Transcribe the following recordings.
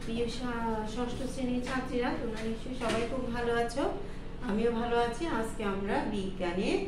প্রিয় ষষ্ঠ শ্রেণীর ছাত্রীরা, তোমরা নিশ্চয়ই সবাই খুব ভালো আছো। আমিও ভালো আছি। আজকে আমরা বিজ্ঞানের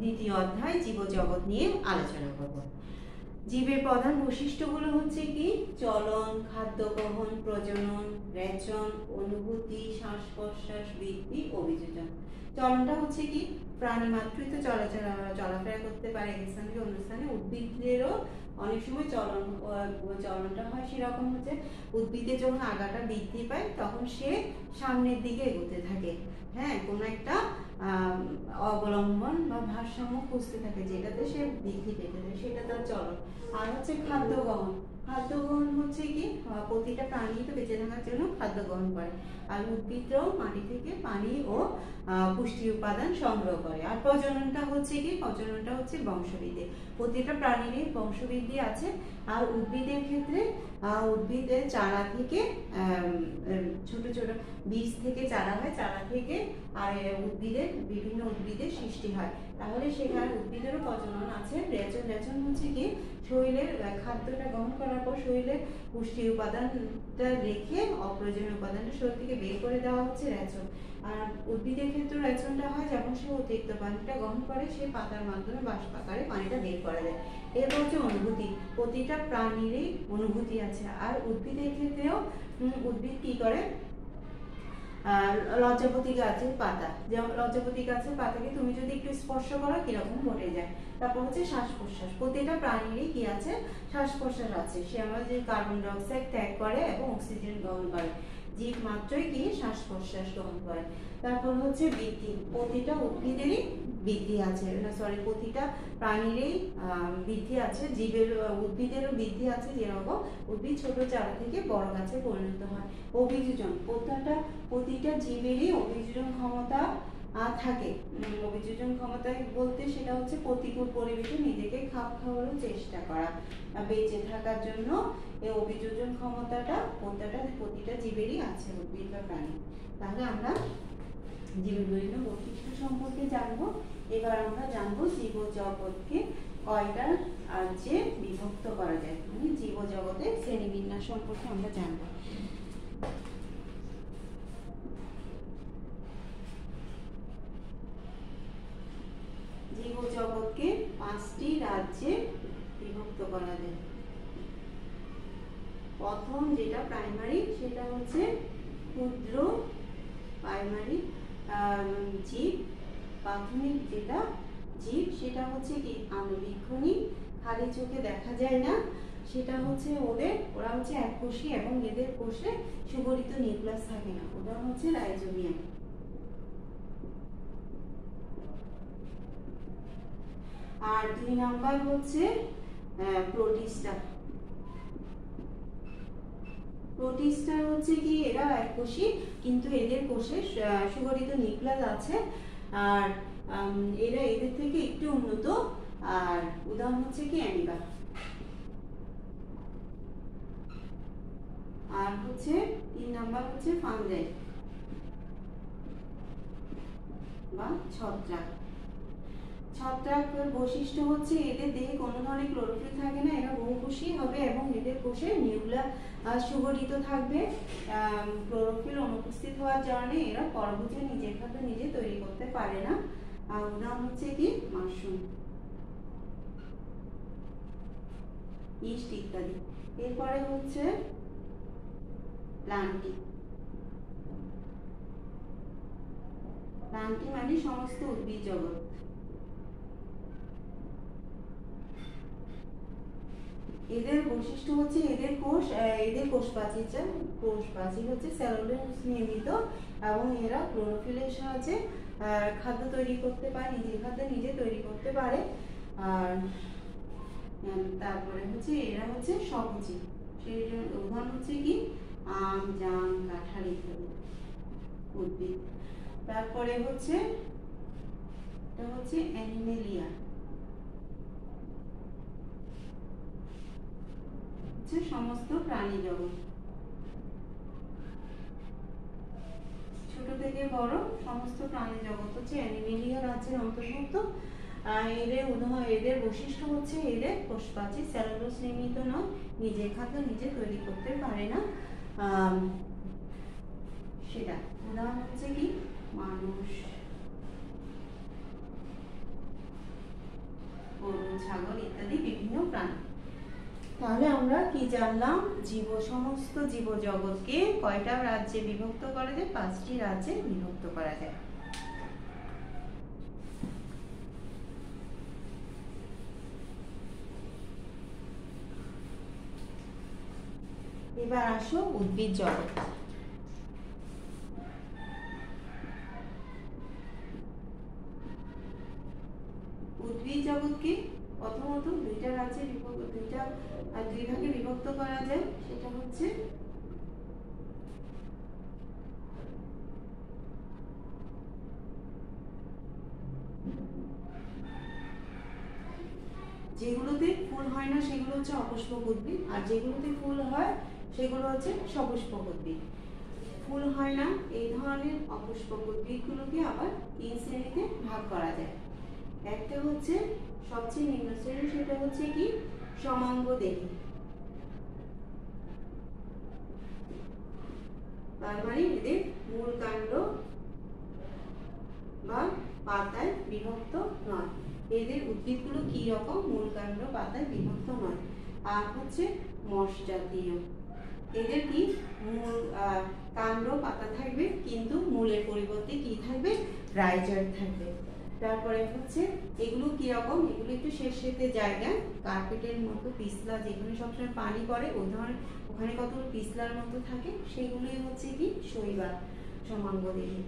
দ্বিতীয় অধ্যায় জীবজগৎ নিয়ে আলোচনা করব। জীবের প্রধান বৈশিষ্ট্যগুলো হচ্ছে কি? চলন, খাদ্য গ্রহণ, প্রজনন, রেচন, অনুভূতি, শ্বাস প্রশ্বাস, বৃদ্ধি, অভিযোজন। চলনটা হচ্ছে কি? প্রাণী মাত্রই তো চলাফেরা করতে পারে এক স্থান থেকে অন্য স্থানে। উদ্ভিদেরও অনেক সময় চলনটা হয় সেরকম হচ্ছে উদ্ভিদে যখন আগাটা বৃদ্ধি পায় তখন সে সামনের দিকে এগোতে থাকে, হ্যাঁ, কোনো একটা অবলম্বন বা ভারসাম্য খুঁজতে থাকে যেটাতে সে বৃদ্ধি পেতে থাকে, সেটা তার চলন। আর হচ্ছে খাদ্য গ্রহণ। খাদ্য গ্রহণ হচ্ছে কি? প্রতিটা প্রাণী তো বেঁচে থাকার জন্য খাদ্য গ্রহণ করে, আর উদ্ভিদরাও মাটি থেকে পানি ও পুষ্টি উপাদান সংগ্রহ করে। আর প্রজননটা হচ্ছে কি? প্রজননটা হচ্ছে বংশবৃদ্ধি। প্রতিটা প্রাণীরই বংশবৃদ্ধি আছে। আর উদ্ভিদের ক্ষেত্রে উদ্ভিদের চারা থেকে ছোট ছোট বীজ থেকে চারা হয়, চারা থেকে আর বিভিন্ন উদ্ভিদের সৃষ্টি হয়। তাহলে সেখানে উদ্ভিদেরও প্রজনন আছে। রেচন, রেচন হচ্ছে কি? শরীরের খাদ্যটা গ্রহণ করার পর শরীরের পুষ্টি উপাদানটা রেখে অপ্রয়োজনীয় উপাদানটা শরীর থেকে বের করে দেওয়া হচ্ছে রেচন। আর উদ্ভিদের ক্ষেত্রে রেচনটা হয় যখন সে অতিরিক্ত পানিটা গ্রহণ করে, সে পাতার মাধ্যমে বাষ্প আকারে পানিটা বের করে দেয়। এরপর হচ্ছে অনুভূতি। প্রতিটা প্রাণীরই অনুভূতি আছে। আর উদ্ভিদের ক্ষেত্রেও উদ্ভিদ কি করে? লজ্জাপতি গাছের পাতা, যেমন লজ্জাপতি গাছের পাতাকে তুমি যদি একটু স্পর্শ করো কিরকম ঘটে যায়। তারপর হচ্ছে শ্বাস প্রশ্বাস। প্রতিটা প্রাণীরই কি আছে? শ্বাস প্রশ্বাস আছে। সে আমাদের কার্বন ডাই অক্সাইড ত্যাগ করে এবং অক্সিজেন গ্রহণ করে। জীব মাত্রই কি? শ্বাস প্রশ্বাস গ্রহণ করে। তারপর হচ্ছে বৃদ্ধি। প্রতিটা উদ্ভিদেরই বৃদ্ধি আছে, প্রতিটা প্রাণীরই বৃদ্ধি আছে। উদ্ভিদেরও বৃদ্ধি আছে, যেরকম উদ্ভিদ ছোট চারা থেকে বড় গাছে পরিণত হয়। অভিযোজন। প্রতিটা জীবেরই অভিযোজন ক্ষমতা থাকে। অভিযোজন ক্ষমতা বলতে সেটা হচ্ছে প্রতিকূল পরিবেশে নিজেকে খাপ খাওয়ানোর চেষ্টা করা, বেঁচে থাকার জন্য এই অভিযোজন ক্ষমতাটা প্রতিটা জীবেরই আছে, উদ্ভিদ বা প্রাণী। তাহলে আমরা জীবের বিভিন্ন বৈশিষ্ট্য সম্পর্কে জানবো। এবার আমরা জানবো জীবজগৎকে কয়টা রাজ্যে বিভক্ত করা যায়, মানে জীবজগতের শ্রেণীবিন্যাস সম্পর্কে আমরা জানবো। জীবজগৎকে 5টি রাজ্যে বিভক্ত করা যায়। প্রথম যেটা প্রাইমারি, সেটা হচ্ছে ক্ষুদ্র প্রাইমারি জীব। প্রাথমিক যেটা জীব সেটা হচ্ছে কি? আণুবীক্ষণিক, খালি চোখে দেখা যায় না। সেটা হচ্ছে ওরা হচ্ছে এককোষী এবং এদের কোষে সুগঠিত নিউক্লিয়াস থাকে না। ওটা হচ্ছে রাইজোবিয়াম। আর 2 নাম্বার হচ্ছে প্রোটিস্টা। প্রোটিস্টা হচ্ছে কি? এরা এককোষী কিন্তু এদের কোষে সুগঠিত নিউক্লিয়াস আছে। আর এদের থেকে একটু উন্নত। আর উদাহরণ হচ্ছে কি? অ্যামিবা। আর হচ্ছে 3 নাম্বার হচ্ছে ফাঙ্গাই বা ছত্রাক। ছত্রাকের বৈশিষ্ট্য হচ্ছে এদের দেহে কোনো ধরনের ক্লোরোফিল থাকে না। এরা বহুকোষী হবে এবং এদের কোষে নিউক্লিয়াস সুগঠিত থাকবে। ক্লোরোফিল অনুপস্থিত হওয়ার কারণে এরা পরভুজে নিজের খাদ্য নিজে তৈরি করতে পারে না। আর উদাহরণ হচ্ছে কি? মাশরুম, ইস্ট ইত্যাদি। এরপরে হচ্ছে প্লান্টি। প্লান্টি মানে সমস্ত উদ্ভিদ জগৎ। এদের বৈশিষ্ট্য হচ্ছে এদের কোষ প্রাচীর হচ্ছে সেলুলোজ নির্মিত এবং এরা ক্লোরোফিলের সাহায্যে খাদ্য তৈরি করতে পারে, নিজের খাদ্য নিজে তৈরি করতে পারে। আর তারপরে হচ্ছে এরা হচ্ছে সবুজি। সেই উদাহরণ হচ্ছে কি? আম, জাম, কাঁঠাল ইত্যাদি উদ্ভিদ। তারপরে হচ্ছে অ্যানিমেলিয়া, সমস্ত প্রাণী জগৎ, ছোট থেকে বড় সমস্ত প্রাণী জগৎ হচ্ছে অ্যানিমেলিয়া রাজ্যের অন্তর্ভুক্ত। এদের বৈশিষ্ট্য হচ্ছে এদের কোষপ্রাচীর সেলুলোজ নির্মিত নয়, নিজের খাদ্য নিজে তৈরি করতে পারে হয় না, সেটা উদাহরণ হচ্ছে কি মানুষ, গরু, ছাগল ইত্যাদি বিভিন্ন প্রাণী। তাহলে আমরা কি জানলাম? সমস্ত জীবজগৎকে কয়টা রাজ্যে বিভক্ত করা যায়? 5টি রাজ্যে বিভক্ত করা যায়। এবার আসো উদ্ভিদ জগৎ। উদ্ভিদ জগৎকে প্রথমত দুই ভাগে বিভক্ত করা যায়। সেটা হচ্ছে যেগুলোতে ফুল হয় না সেগুলো হচ্ছে অপুষ্পক উদ্ভিদ, আর যেগুলোতে ফুল হয় সেগুলো হচ্ছে সপুষ্পক উদ্ভিদ। ফুল হয় না এই ধরনের অপুষ্পক উদ্ভিদগুলোকে আবার 3 শ্রেণীতে ভাগ করা যায়। একটা হচ্ছে সবচেয়ে নিম্ন শ্রেণী, সেটা হচ্ছে কি সমাঙ্গদেহী। তার মানে এদের মূল কাণ্ড বা পাতায় বিভক্ত নয়। এদের উদ্ভিদগুলো কি রকম? মূল কাণ্ড পাতায় বিভক্ত নয়। আর হচ্ছে মশ জাতীয়, এদের কি মূল কাণ্ড পাতা থাকবে কিন্তু মূলের পরিবর্তে কি থাকবে? রাইজয়েড থাকবে। তারপরে হচ্ছে এগুলো কি রকম? এগুলো একটু শেষেতে জায়গায় কার্পেটের মতো পিছলা, যেখানে সবসময় পানি পড়ে ওই ধরনের, ওখানে কতগুলো পিছলার মতো থাকে, সেগুলোই হচ্ছে কি শৈবাল, সমাঙ্গদেহী।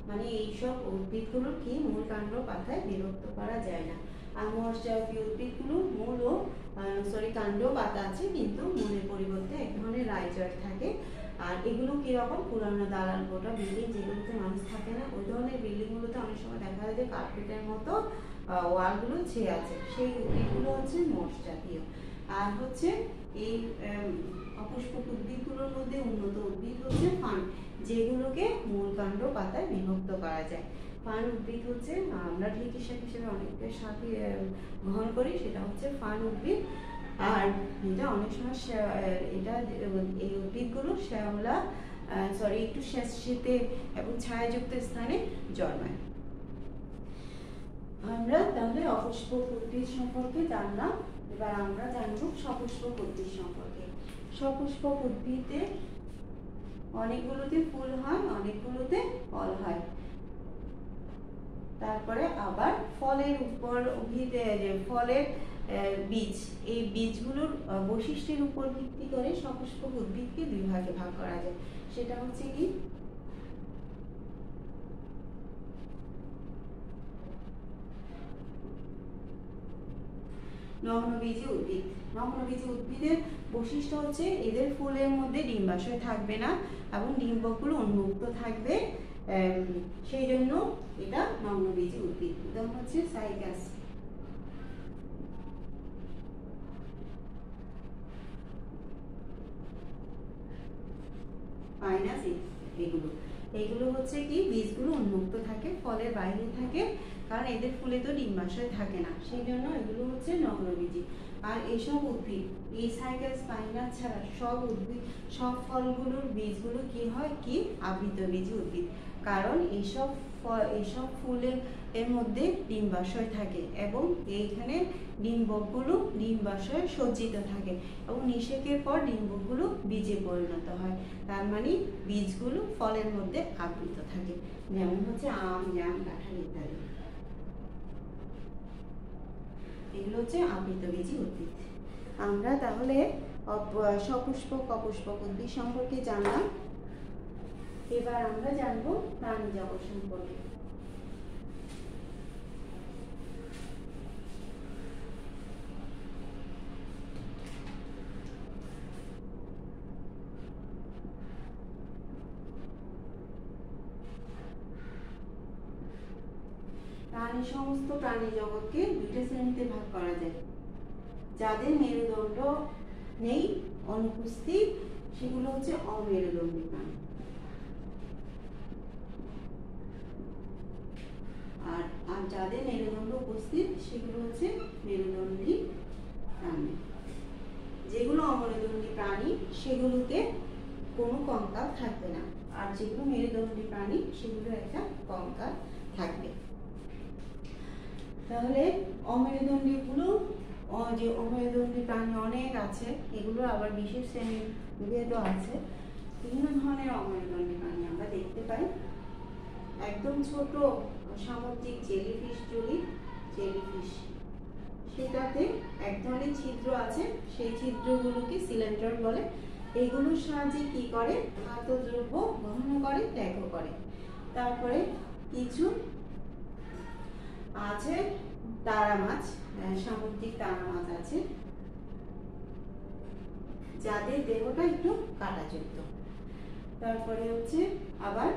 মানে এইসব উদ্ভিদগুলোর কি মূল কাণ্ড পাতায় বিভক্ত করা যায় না। আর মশ জাতীয় উদ্ভিদগুলো মূল ও কাণ্ড পাতা আছে কিন্তু মূলের পরিবর্তে এক ধরনের রাইজয়েড থাকে। আর এগুলো কিরকম? পুরানো দালান কোঠা বিল্ডিং যেগুলোতে মানুষ থাকে না, ওই ধরনের বিল্ডিং গুলোতে অনেক সময় দেখা যায় যে কার্পেটের মতো ওয়ালগুলো ছেয়ে আছে, সেই উদ্ভিদগুলো হচ্ছে মশ জাতীয়। আর হচ্ছে এই অপুষ্পক উদ্ভিদগুলোর মধ্যে উন্নত উদ্ভিদ হচ্ছে ফার্ন, যেগুলোকে মূল কাণ্ড পাতায় বিভক্ত করা যায়। ফার্ন উদ্ভিদ হচ্ছে আমরা ঠিক হিসেবে অনেকের সাথে গ্রহণ করি, সেটা হচ্ছে ফার্ন উদ্ভিদ। আর এটা অনেক সময় এটা এই উদ্ভিদগুলো শ্যাওলা একটু শীতে এবং ছায়াযুক্ত স্থানে জন্মায়। আমরা তাহলে অপুষ্পক উদ্ভিদ সম্পর্কে জানলাম। এবার আমরা জানবো সপুষ্পক উদ্ভিদ সম্পর্কে। সপুষ্পক উদ্ভিদে অনেকগুলোতে ফুল হয়, অনেকগুলোতে ফল হয়। তারপরে আবার ফলের উপর ফলের বীজ, এই বীজগুলোর বৈশিষ্ট্যের উপর ভিত্তি করে সপুষ্পক উদ্ভিদকে 2 ভাগে ভাগ করা যায়। সেটা হচ্ছে কি নগ্নবীজী উদ্ভিদ। নগ্নবীজী উদ্ভিদের বৈশিষ্ট্য হচ্ছে এদের ফুলের মধ্যে ডিম্বাশয় থাকবে না এবং ডিম্বকগুলো উন্মুক্ত থাকবে, সেই জন্য এটা নগ্নবীজী উদ্ভিদ। উদাহরণ হচ্ছে সাইকাস, পাইনাস, এগুলো হচ্ছে কি বীজগুলো উন্মুক্ত থাকে, ফলের বাইরে থাকে, কারণ এদের ফুলে তো ডিম্বাশয় থাকে না, সেই জন্য এগুলো হচ্ছে নগ্নবীজী। আর এইসব উদ্ভিদ, এই সাইকাস, পাইনাস ছাড়া সব ফলগুলোর বীজগুলো কি হয়? কি আবৃতবীজী উদ্ভিদ, কারণ এইসব ফুলের মধ্যে ডিম্বাশয় থাকে এবং এইখানে ডিম্বকগুলো ডিম্বাশয়ে সজ্জিত থাকে এবং নিষেকের পর ডিম্বকগুলো বীজে পরিণত হয়। তার মানে বীজগুলো ফলের মধ্যে আবৃত থাকে, যেমন হচ্ছে আম, জাম, কাঁঠাল ইত্যাদি। এগুলো হচ্ছে আবৃতবীজী উদ্ভিদ। আমরা তাহলে সপুষ্পক অপুষ্পক উদ্ভিদ সম্পর্কে জানলাম। এবার আমরা জানবো প্রাণী জগৎ সম্পর্কে। সমস্ত প্রাণী জগৎকে 2টা শ্রেণীতে ভাগ করা যায়। যাদের মেরুদণ্ড নেই, অনুপস্থিত, সেগুলো হচ্ছে অমেরুদণ্ডী প্রাণী। আর যাদের মেরুদণ্ড উপস্থিত সেগুলো হচ্ছে মেরুদণ্ডী প্রাণী। যেগুলো অমেরুদণ্ডী প্রাণী সেগুলোতে কোনো কঙ্কাল থাকবে না, আর যেগুলো মেরুদণ্ডী প্রাণী সেগুলো একটা কঙ্কাল থাকবে। তাহলে অমেরুদণ্ডীগুলো যে অমেরুদণ্ডী প্রাণী অনেক আছে, এগুলো আবার বিশেষ শ্রেণীর ভেদও আছে। বিভিন্ন ধরনের অমেরুদণ্ডী প্রাণী আমরা দেখতে পাই। একদম ছোট সামুদ্রিক জেলিফিশ, জেলিফিশ, সেটাতে এক ধরনের ছিদ্র আছে, সেই ছিদ্রগুলোকে সিলিন্ডার বলে। এগুলোর সাহায্যে কি করে, খাদ্য দ্রব্য গ্রহণ করে, ত্যাগও করে। তারপরে কিছু আছে তারা মাছ, সামুদ্রিক তারা মাছ আছে যাদের দেহটা একটু কাঁটাযুক্ত। তারপরে হচ্ছে আবার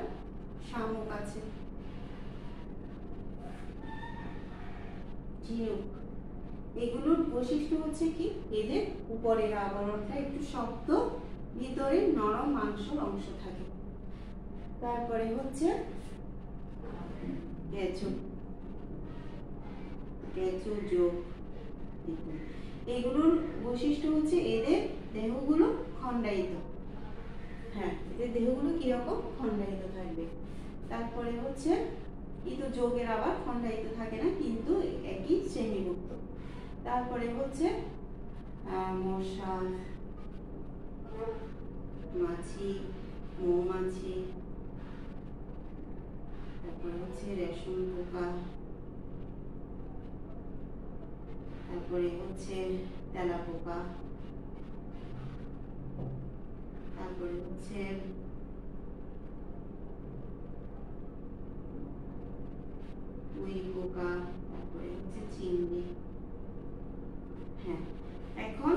শামুক আছে, ঝিনুক। এগুলোর বৈশিষ্ট্য হচ্ছে কি, এদের উপরের আবরণটা একটু শক্ত, ভিতরে নরম মাংসের অংশ থাকে। তারপরে হচ্ছে কেঁচো, যোগ। এগুলোর বৈশিষ্ট্য হচ্ছে এদের দেহগুলো খণ্ডায়িত। হ্যাঁ, এদের দেহগুলো কিরকম, খণ্ডায়িত থাকবে। তারপরে হচ্ছে কিন্তু যোগের আবার খণ্ডায়িত থাকে না, কিন্তু একই শ্রেণীভুক্ত। তারপরে হচ্ছে মশা, মাছি, মৌমাছি, তারপরে হচ্ছে রেশম পোকা, তারপরে হচ্ছে তেলাপোকা, তারপরে হচ্ছে উই পোকা, তারপরে হচ্ছে চিংড়ি। হ্যাঁ, এখন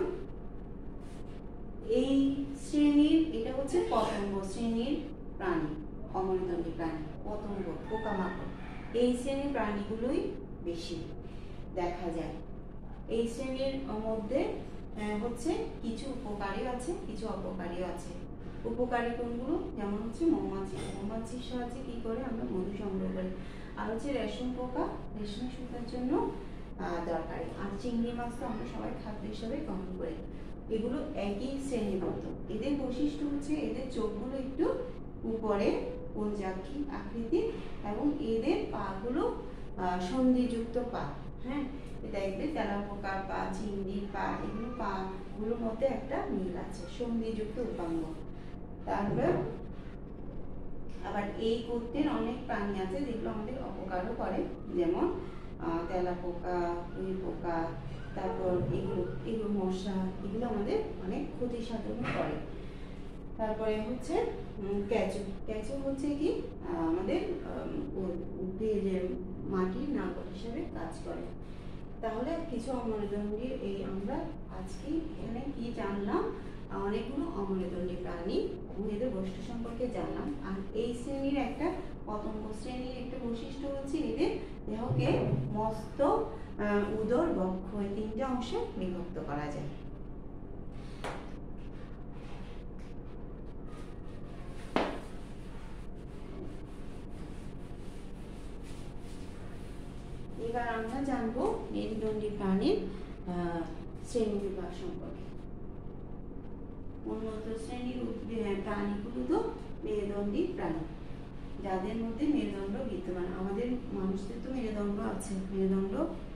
এই শ্রেণীর, এটা হচ্ছে পতঙ্গ শ্রেণীর প্রাণী, অমেরুদণ্ডী প্রাণী, পতঙ্গ, পোকামাকড়, এই শ্রেণীর প্রাণীগুলোই বেশি দেখা যায়। এই শ্রেণীর মধ্যে হচ্ছে কিছু উপকারী আছে, কিছু অপকারী আছে। উপকারী কোনগুলো, যেমন হচ্ছে মৌমাছি, মৌমাছির সাহায্যে কি করে আমরা মধু সংগ্রহ করি। আর হচ্ছে রেশম পোকা, রেশমি সুতার জন্য দরকারি। আর চিংড়ি মাছ তো আমরা সবাই খাদ্য হিসাবে গ্রহণ করি। এগুলো একই শ্রেণীভুক্ত। এদের বৈশিষ্ট্য হচ্ছে এদের চোখগুলো একটু উপরে পঞ্জাক্ষী আকৃতির, এবং এদের পাগুলো সন্ধিযুক্ত পা। হ্যাঁ, দেখবে তেলাপোকা পা, চিংড়ির পা, এগুলো পাগুলোর মধ্যে একটা মিল আছে, সন্ধিযুক্ত উপাঙ্গ। তারপর আবার এই গোত্রের অনেক প্রাণী আছে যেগুলো আমাদের অপকারও করে, যেমন তেলাপোকা, উই পোকা, তারপর এগুলো মশা, এগুলো আমাদের অনেক ক্ষতি সাধন করে। তারপরে হচ্ছে কেঁচো। কেঁচো হচ্ছে কি আমাদের উদ্ভিদের মাটির নাগর হিসেবে কাজ করে। তাহলে কিছু অমেরুদণ্ডী এই আমরা আজকে এখানে কি জানলাম, অনেকগুলো অমেরুদণ্ডী প্রাণী এবং এদের বৈশিষ্ট্য সম্পর্কে জানলাম। আর এই শ্রেণীর একটা পতঙ্গ শ্রেণীর একটা বৈশিষ্ট্য হচ্ছে এদের দেহকে মস্ত, উদর, বক্ষ, এই তিনটে অংশে বিভক্ত করা যায়। এবার আমরা জানবো মেরুদণ্ডী প্রাণীর শ্রেণী বিভাগ সম্পর্কে। উন্নত শ্রেণীর প্রাণীগুলো তো মেরুদণ্ডী প্রাণী, যাদের মধ্যে মেরুদণ্ড বিদ্যমান। আমাদের মানুষদের তো মেরুদণ্ড আছে, মেরুদণ্ড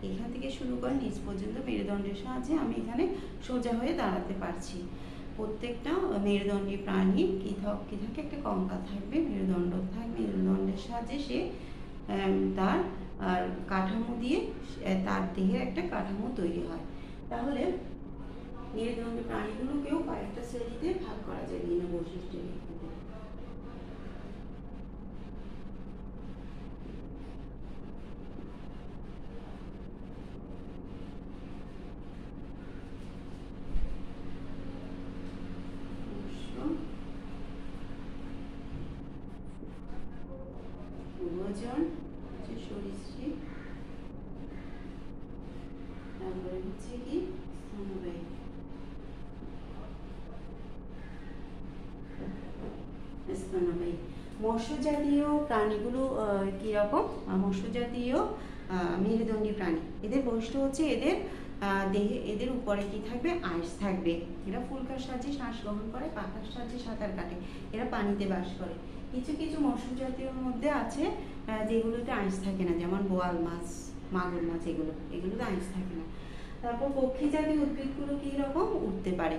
এখান থেকে শুরু করে নিচ পর্যন্ত মেরুদণ্ডের সাহায্যে আমি এখানে সোজা হয়ে দাঁড়াতে পারছি। প্রত্যেকটা মেরুদণ্ডী প্রাণীর কি থাকে, একটা কঙ্কাল থাকবে, মেরুদণ্ড থাকবে। মেরুদণ্ডের সাহায্যে সে তার কাঠামো দিয়ে তার দেহের একটা কাঠামো তৈরি হয়। তাহলে মেরুদণ্ডী প্রাণীগুলোকেও কয়েকটা শ্রেণীতে ভাগ করা যায় বিভিন্ন বৈশিষ্ট্যের ভিত্তিতে। উভচর হচ্ছে সরীসৃপ, তারপরে হচ্ছে কি স্তন্যপায়ী। মৎস্য জাতীয় প্রাণীগুলো কিরকম, মৎস্য জাতীয় মেরুদণ্ডী প্রাণী, এদের বৈশিষ্ট্য হচ্ছে এদের দেহে এদের উপরে কি থাকবে, আইস থাকবে। এরা ফুলকার সাহায্যে শ্বাস গ্রহণ করে, পাখার সাহায্যে সাঁতার কাটে, এরা পানিতে বাস করে। কিছু কিছু মৎস্য জাতীয়র মধ্যে আছে যেগুলোতে আইস থাকে না, যেমন বোয়াল মাছ, মাগুর মাছ, এগুলোতে আইস থাকে না। তারপর পক্ষী জাতীয় উদ্ভিদগুলো কি রকম, উঠতে পারে।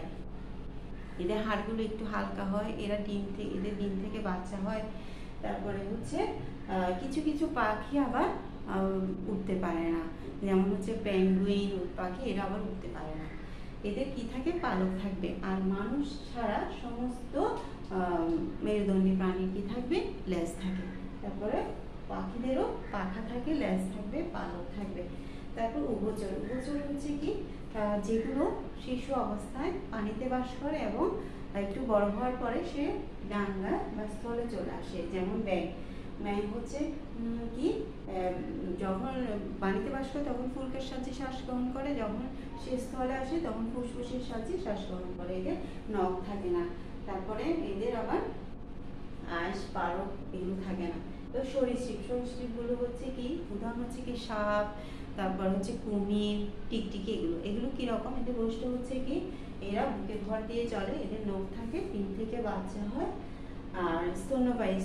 এদের হাড়গুলো একটু হালকা হয়, এদের ডিম থেকে বাচ্চা হয়। তারপরে হচ্ছে কিছু কিছু পাখি আবার উঠতে পারে না, যেমন হচ্ছে পেঙ্গুইন পাখি, এরা আবার উঠতে পারে না। এদের কি থাকে, পালক থাকবে। আর মানুষ ছাড়া সমস্ত মেরুদণ্ডী প্রাণীর কি থাকবে, লেজ থাকে। তারপরে পাখিদেরও পাখা থাকে, লেজ থাকবে, পালক থাকবে। তারপর উভচর হচ্ছে কি, যেগুলো শিশু অবস্থায় পানিতে বাস করে এবং একটু বড় হওয়ার পরে সে ডাঙ্গা বা স্থলে চলে আসে, যেমন ব্যাঙ হচ্ছে কি, যখন পানিতে বাস করে তখন ফুলকের সাহায্যে শ্বাস গ্রহণ করে, যখন সে স্থলে আসে তখন ফুসফুসের সাহায্যে শ্বাস গ্রহণ করে। এদের নখ থাকে না। তারপরে এদের আবার আঁশ, পালক এগুলো থাকে না। তো সরীসৃপগুলো হচ্ছে কি, উদাহরণ হচ্ছে কি সাপ, তারপর হচ্ছে কুমির, টিকটিকি, এগুলো কিরকম, এদের বৈশিষ্ট্য হচ্ছে কি, এরা বুকে ভর দিয়ে চলে, এদের নখ থাকে, ডিম থেকে বাচ্চা হয়। আর স্তন্যপায়ী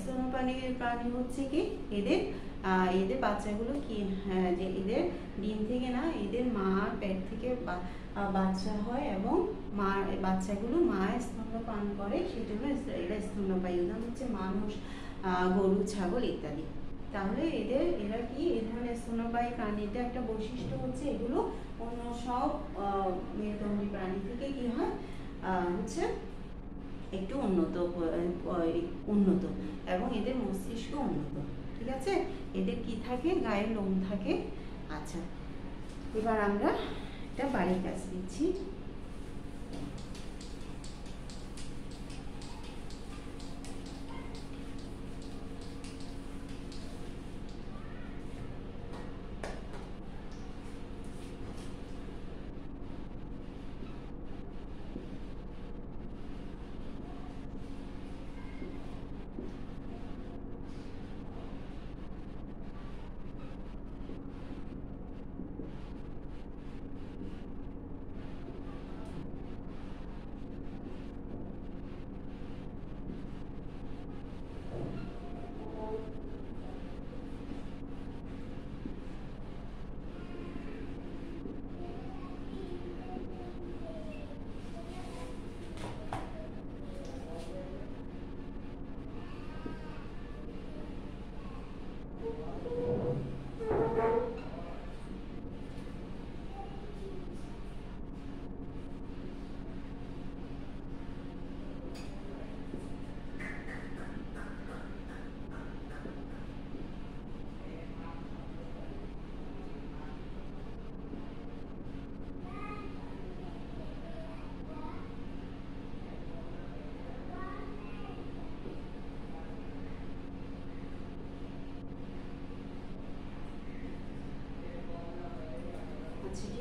প্রাণী হচ্ছে কি, এদের বাচ্চাগুলো কি, যে এদের ডিম থেকে না, এদের মার পেট থেকে বাচ্চা হয় এবং বাচ্চাগুলো মায়ের স্তন্য পান করে, সেজন্য এরা স্তন্যপায়ী। উদাহরণ হচ্ছে মানুষ, গরু, ছাগল ইত্যাদি। তাহলে এরা কি, এই ধরনের স্তন্যপায়ী প্রাণীদের একটা বৈশিষ্ট্য হচ্ছে এগুলো অন্য সব মেরুদণ্ডী প্রাণী থেকে কি হয়, হচ্ছে একটু উন্নত এবং এদের মস্তিষ্ক উন্নত। ঠিক আছে, এদের কি থাকে, গায়ে লোম থাকে। আচ্ছা, এবার আমরা একটা বাড়ির কাজ দিচ্ছি।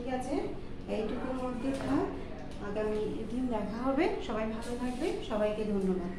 ঠিক আছে, এইটুকুর মধ্যে থাক, আগামী দিন দেখা হবে। সবাই ভালো থাকবে, সবাইকে ধন্যবাদ।